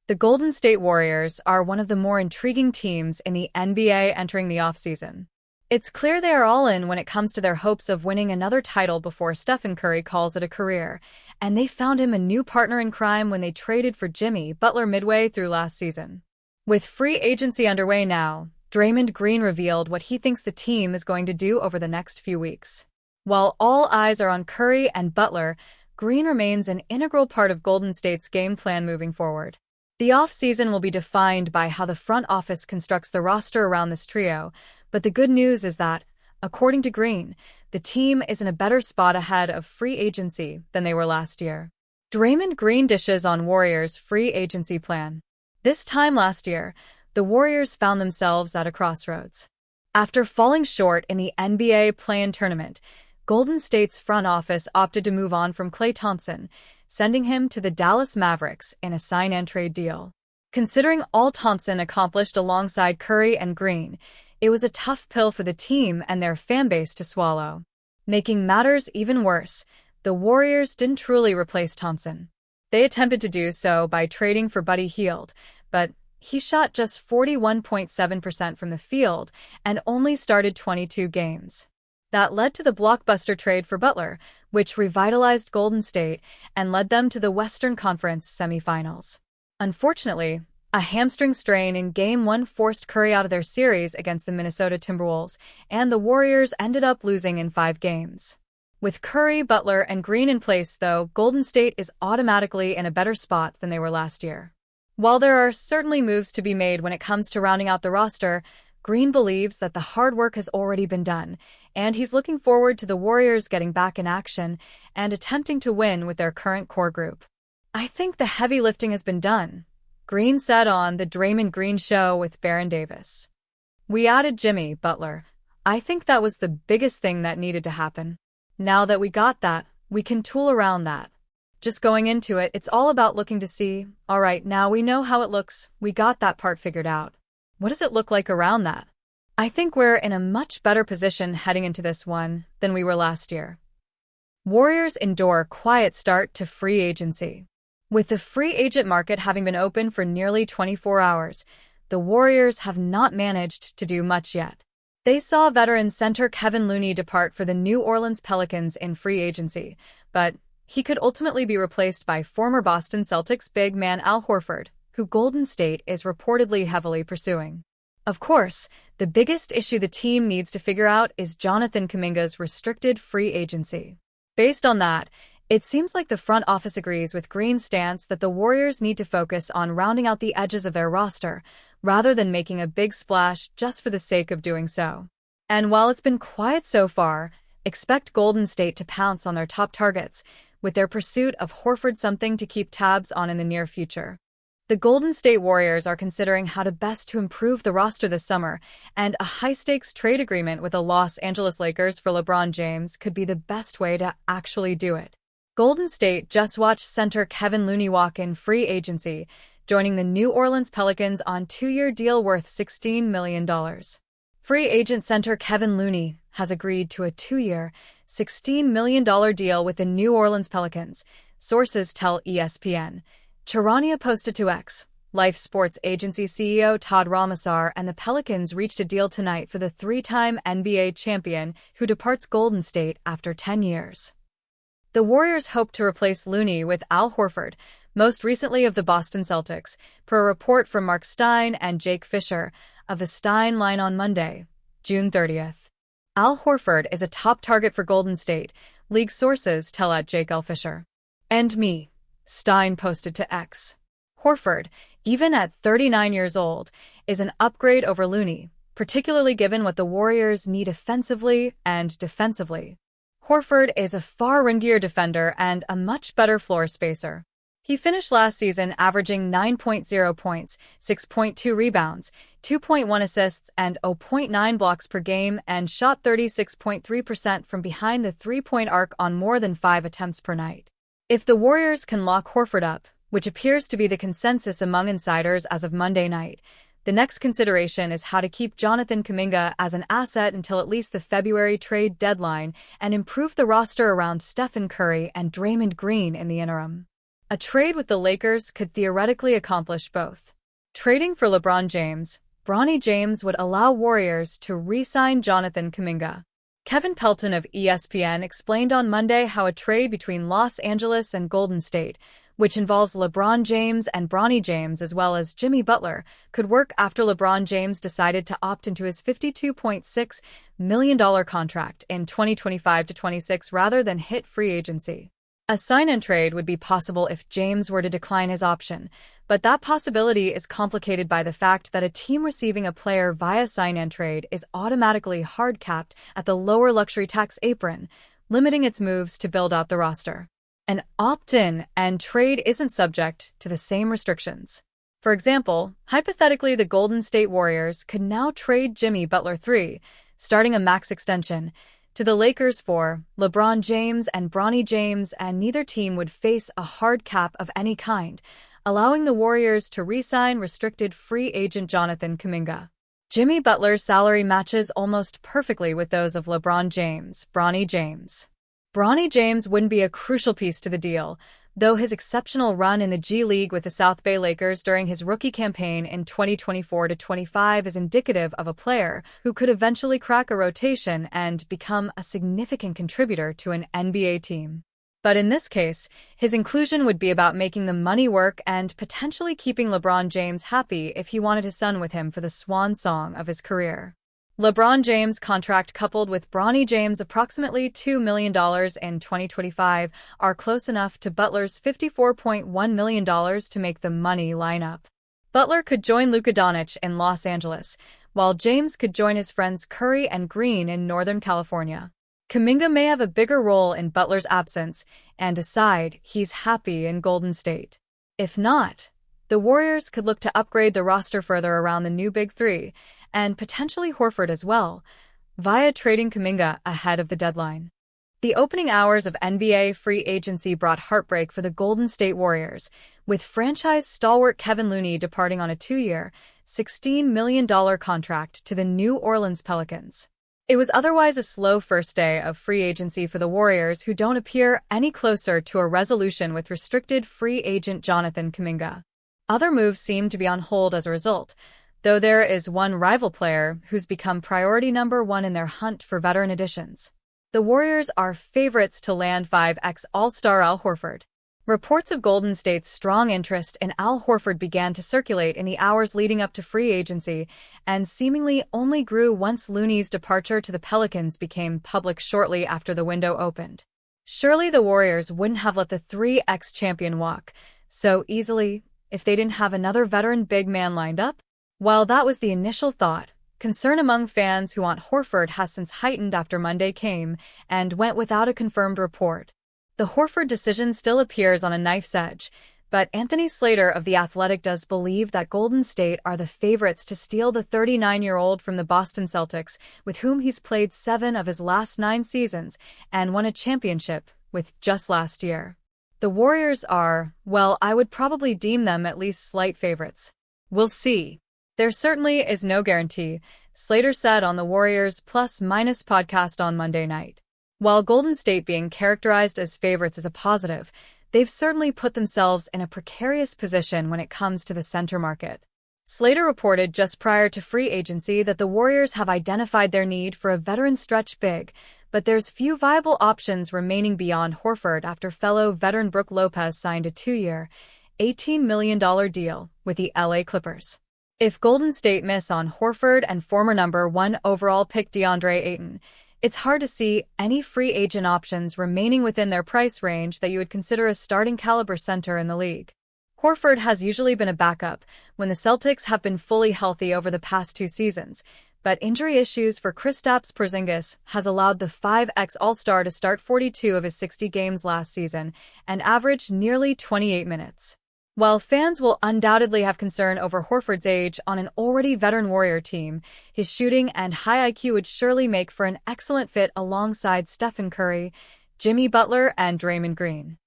The Golden State Warriors are one of the more intriguing teams in the NBA entering the offseason. It's clear they are all in when it comes to their hopes of winning another title before Stephen Curry calls it a career, and they found him a new partner in crime when they traded for Jimmy Butler midway through last season. With free agency underway now, Draymond Green revealed what he thinks the team is going to do over the next few weeks. While all eyes are on Curry and Butler, Green remains an integral part of Golden State's game plan moving forward. The offseason will be defined by how the front office constructs the roster around this trio, but the good news is that, according to Green, the team is in a better spot ahead of free agency than they were last year. Draymond Green dishes on Warriors' free agency plan. This time last year, the Warriors found themselves at a crossroads. After falling short in the NBA play-in tournament, Golden State's front office opted to move on from Klay Thompson, sending him to the Dallas Mavericks in a sign-and-trade deal. Considering all Thompson accomplished alongside Curry and Green, it was a tough pill for the team and their fanbase to swallow. Making matters even worse, the Warriors didn't truly replace Thompson. They attempted to do so by trading for Buddy Hield, but he shot just 41.7% from the field and only started 22 games. That led to the blockbuster trade for Butler, which revitalized Golden State and led them to the Western Conference semifinals. Unfortunately, a hamstring strain in Game 1 forced Curry out of their series against the Minnesota Timberwolves, and the Warriors ended up losing in 5 games. With Curry, Butler, and Green in place, though, Golden State is automatically in a better spot than they were last year. While there are certainly moves to be made when it comes to rounding out the roster, Green believes that the hard work has already been done, and he's looking forward to the Warriors getting back in action and attempting to win with their current core group. "I think the heavy lifting has been done," Green said on The Draymond Green Show with Baron Davis. "We added Jimmy Butler. I think that was the biggest thing that needed to happen. Now that we got that, we can tool around that. Just going into it, it's all about looking to see, all right, now we know how it looks, we got that part figured out. What does it look like around that? I think we're in a much better position heading into this one than we were last year." Warriors endure quiet start to free agency. With the free agent market having been open for nearly 24 hours, the Warriors have not managed to do much yet. They saw veteran center Kevin Looney depart for the New Orleans Pelicans in free agency, but he could ultimately be replaced by former Boston Celtics big man Al Horford, who Golden State is reportedly heavily pursuing. Of course, the biggest issue the team needs to figure out is Jonathan Kuminga's restricted free agency. Based on that, it seems like the front office agrees with Green's stance that the Warriors need to focus on rounding out the edges of their roster, rather than making a big splash just for the sake of doing so. And while it's been quiet so far, expect Golden State to pounce on their top targets, with their pursuit of Horford something to keep tabs on in the near future. The Golden State Warriors are considering how to best to improve the roster this summer, and a high-stakes trade agreement with the Los Angeles Lakers for LeBron James could be the best way to actually do it. Golden State just watched center Kevin Looney walk in free agency, joining the New Orleans Pelicans on a 2-year deal worth $16 million. Free agent center Kevin Looney has agreed to a 2-year, $16 million deal with the New Orleans Pelicans, sources tell ESPN. Charania posted to X. Life Sports Agency CEO Todd Ramasar and the Pelicans reached a deal tonight for the 3-time NBA champion who departs Golden State after 10 years. The Warriors hope to replace Looney with Al Horford, most recently of the Boston Celtics, per a report from Mark Stein and Jake Fisher of the Stein line on Monday, June 30th. Al Horford is a top target for Golden State, league sources tell at Jake L. Fisher. "And me," Stein posted to X. Horford, even at 39 years old, is an upgrade over Looney, particularly given what the Warriors need offensively and defensively. Horford is a far ringier defender and a much better floor spacer. He finished last season averaging 9.0 points, 6.2 rebounds, 2.1 assists, and 0.9 blocks per game, and shot 36.3% from behind the three-point arc on more than 5 attempts per night. If the Warriors can lock Horford up, which appears to be the consensus among insiders as of Monday night, the next consideration is how to keep Jonathan Kuminga as an asset until at least the February trade deadline and improve the roster around Stephen Curry and Draymond Green in the interim. A trade with the Lakers could theoretically accomplish both. Trading for LeBron James, Bronny James would allow Warriors to re-sign Jonathan Kuminga. Kevin Pelton of ESPN explained on Monday how a trade between Los Angeles and Golden State, which involves LeBron James and Bronny James as well as Jimmy Butler, could work after LeBron James decided to opt into his $52.6 million contract in 2025-26 rather than hit free agency. A sign-and trade would be possible if James were to decline his option, but that possibility is complicated by the fact that a team receiving a player via sign-and trade is automatically hard-capped at the lower luxury tax apron, limiting its moves to build out the roster. An opt-in and trade isn't subject to the same restrictions. For example, hypothetically, the Golden State Warriors could now trade Jimmy Butler III, starting a max extension, to the Lakers for LeBron James and Bronny James, and neither team would face a hard cap of any kind, allowing the Warriors to re-sign restricted free agent Jonathan Kuminga. Jimmy Butler's salary matches almost perfectly with those of LeBron James, Bronny James. Bronny James wouldn't be a crucial piece to the deal, though his exceptional run in the G League with the South Bay Lakers during his rookie campaign in 2024-25 is indicative of a player who could eventually crack a rotation and become a significant contributor to an NBA team. But in this case, his inclusion would be about making the money work and potentially keeping LeBron James happy if he wanted his son with him for the swan song of his career. LeBron James' contract coupled with Bronny James' approximately $2 million in 2025 are close enough to Butler's $54.1 million to make the money line up. Butler could join Luka Doncic in Los Angeles, while James could join his friends Curry and Green in Northern California. Kuminga may have a bigger role in Butler's absence and decide he's happy in Golden State. If not, the Warriors could look to upgrade the roster further around the new Big Three, and potentially Horford as well, via trading Kuminga ahead of the deadline. The opening hours of NBA free agency brought heartbreak for the Golden State Warriors, with franchise stalwart Kevin Looney departing on a 2-year, $16 million contract to the New Orleans Pelicans. It was otherwise a slow first day of free agency for the Warriors, who don't appear any closer to a resolution with restricted free agent Jonathan Kuminga. Other moves seem to be on hold as a result, though there is one rival player who's become priority number one in their hunt for veteran additions. The Warriors are favorites to land 5x All-Star Al Horford. Reports of Golden State's strong interest in Al Horford began to circulate in the hours leading up to free agency and seemingly only grew once Looney's departure to the Pelicans became public shortly after the window opened. Surely the Warriors wouldn't have let the 3x champion walk so easily if they didn't have another veteran big man lined up? While that was the initial thought, concern among fans who want Horford has since heightened after Monday came and went without a confirmed report. The Horford decision still appears on a knife's edge, but Anthony Slater of The Athletic does believe that Golden State are the favorites to steal the 39-year-old from the Boston Celtics, with whom he's played 7 of his last 9 seasons and won a championship with just last year. The Warriors are, well, I would probably deem them at least slight favorites. We'll see. There certainly is no guarantee, Slater said on the Warriors Plus Minus podcast on Monday night. While Golden State being characterized as favorites is a positive, they've certainly put themselves in a precarious position when it comes to the center market. Slater reported just prior to free agency that the Warriors have identified their need for a veteran stretch big, but there's few viable options remaining beyond Horford after fellow veteran Brook Lopez signed a 2-year, $18 million deal with the LA Clippers. If Golden State miss on Horford and former number 1 overall pick DeAndre Ayton, it's hard to see any free agent options remaining within their price range that you would consider a starting caliber center in the league. Horford has usually been a backup when the Celtics have been fully healthy over the past 2 seasons, but injury issues for Kristaps Porzingis has allowed the 5x All-Star to start 42 of his 60 games last season and average nearly 28 minutes. While fans will undoubtedly have concern over Horford's age on an already veteran Warrior team, his shooting and high IQ would surely make for an excellent fit alongside Stephen Curry, Jimmy Butler, and Draymond Green.